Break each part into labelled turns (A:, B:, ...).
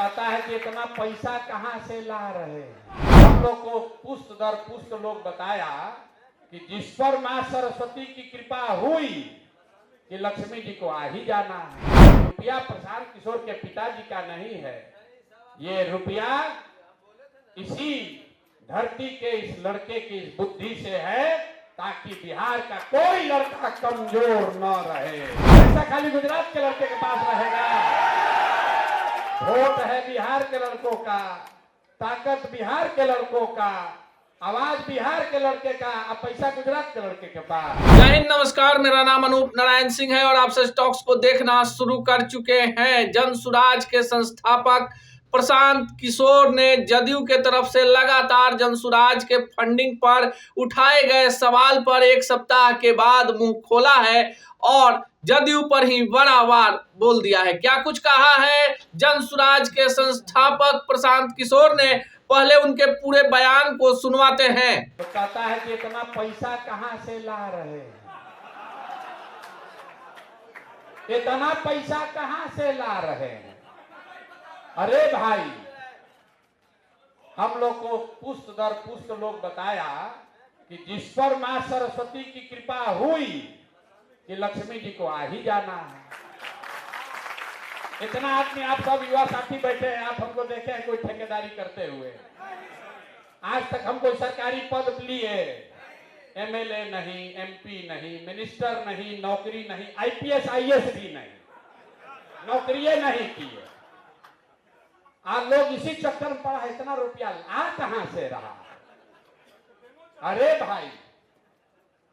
A: कहता है कि इतना पैसा कहाँ से ला रहे हैं। हम लोग को पुष्ट दर पुष्ट लोग बताया कि जिस पर माँ सरस्वती की कृपा हुई कि लक्ष्मी जी को आ ही जाना है। रुपया प्रशांत किशोर के पिताजी का नहीं है, ये रुपया इसी धरती के इस लड़के की इस बुद्धि से है ताकि बिहार का कोई लड़का कमजोर न रहे। ऐसा खाली गुजरात के लड़के के पास रहेगा। वोट है बिहार के लड़कों का, ताकत बिहार के लड़कों का, आवाज बिहार के लड़के का, अब पैसा गुजरात के लड़के के पास।
B: जय हिंद, नमस्कार। मेरा नाम अनूप नारायण सिंह है और आप सच टॉक्स को देखना शुरू कर चुके हैं। जन सुराज के संस्थापक प्रशांत किशोर ने जदयू के तरफ से लगातार जन सुराज के फंडिंग पर उठाए गए सवाल पर एक सप्ताह के बाद मुंह खोला है और जदयू पर ही बड़ा वार बोल दिया है। क्या कुछ कहा है जन सुराज के संस्थापक प्रशांत किशोर ने, पहले उनके पूरे बयान को सुनवाते हैं।
A: तो कहता है कि इतना पैसा कहां से ला रहे हैं, इतना पैसा कहां से ला रहे हैं। अरे भाई, हम लोग को पुष्ट दर पुष्ट लोग बताया कि जिस पर माँ सरस्वती की कृपा हुई कि लक्ष्मी जी को आ ही जाना है। इतना आदमी, आप सब युवा साथी बैठे हैं, आप हमको देखे हैं कोई ठेकेदारी करते हुए। आज तक हम कोई सरकारी पद लिए, एमएलए नहीं, एमपी नहीं, मिनिस्टर नहीं, नौकरी नहीं, आईपीएस आईएएस भी नहीं, नौकरियां नहीं की है। आज लोग इसी चक्कर में पड़ा है, इतना रुपया आ कहां से रहा। अरे भाई,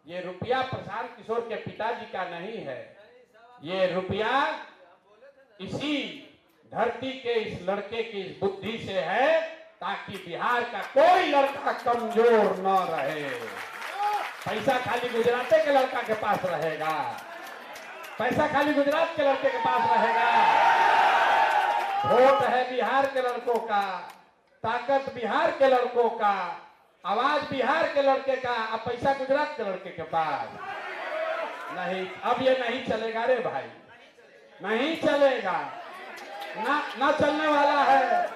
A: ये रुपया प्रशांत किशोर के पिताजी का नहीं है, ये रुपया इसी धरती के इस लड़के की इस बुद्धि से है ताकि बिहार का कोई लड़का कमजोर न रहे। पैसा खाली गुजरात के लड़का के पास रहेगा, पैसा खाली गुजरात के लड़के के पास रहेगा। वोट है बिहार के लड़कों का, ताकत बिहार के लड़कों का, आवाज बिहार के लड़के का, अब पैसा गुजरात के लड़के के पास नहीं। अब ये नहीं चलेगा रे भाई, नहीं चलेगा, ना चलने वाला है,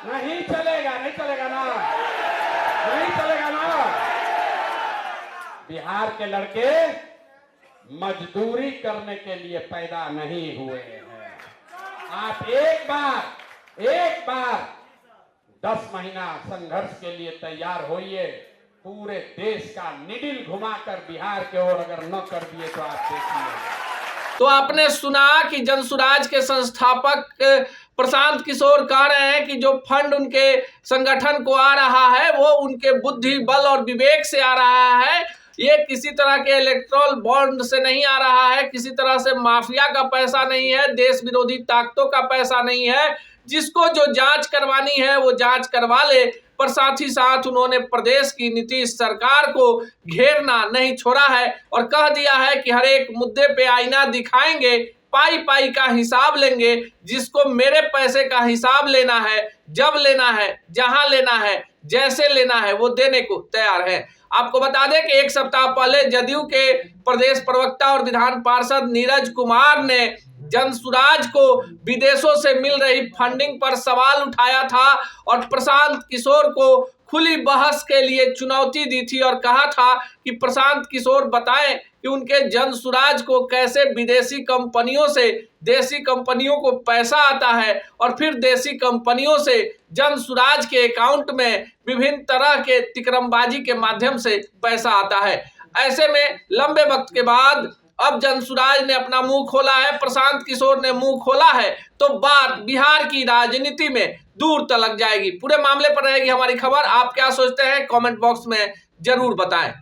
A: नहीं चलेगा, नहीं चलेगा ना, नहीं चलेगा ना। बिहार के लड़के मजदूरी करने के लिए पैदा नहीं हुए हैं। आप एक बार 10 महीना संघर्ष के लिए तैयार होइए। पूरे देश का निडिल घुमाकर बिहार के ओर अगर न कर दिए तो आप देखिए।
B: तो आपने सुना कि जन सुराज के संस्थापक प्रशांत किशोर कह रहे हैं कि जो फंड उनके संगठन को आ रहा है वो उनके बुद्धि, बल और विवेक से आ रहा है। ये किसी तरह के इलेक्ट्रल बॉन्ड से नहीं आ रहा है, किसी तरह से माफिया का पैसा नहीं है, देश विरोधी ताकतों का पैसा नहीं है। जिसको जो जांच करवानी है वो जांच करवा ले, पर साथ ही साथ उन्होंने प्रदेश की नीतीश सरकार को घेरना नहीं छोड़ा है और कह दिया है कि हर एक मुद्दे पे आईना दिखाएंगे, पाई पाई का हिसाब लेंगे। जिसको मेरे पैसे का हिसाब लेना है, जब लेना है, जहां लेना है, जैसे लेना है, वो देने को तैयार है। आपको बता दें कि एक सप्ताह पहले जदयू के प्रदेश प्रवक्ता और विधान पार्षद नीरज कुमार ने जन सुराज को विदेशों से मिल रही फंडिंग पर सवाल उठाया था और प्रशांत किशोर को खुली बहस के लिए चुनौती दी थी और कहा था कि प्रशांत किशोर बताएं कि उनके जन सुराज को कैसे विदेशी कंपनियों से देसी कंपनियों को पैसा आता है और फिर देसी कंपनियों से जन सुराज के अकाउंट में विभिन्न तरह के तिकरमबाजी के माध्यम से पैसा आता है। ऐसे में लंबे वक्त के बाद अब जन सुराज ने अपना मुंह खोला है, प्रशांत किशोर ने मुंह खोला है, तो बात बिहार की राजनीति में दूर तलक जाएगी। पूरे मामले पर रहेगी हमारी खबर। आप क्या सोचते हैं कमेंट बॉक्स में जरूर बताएं।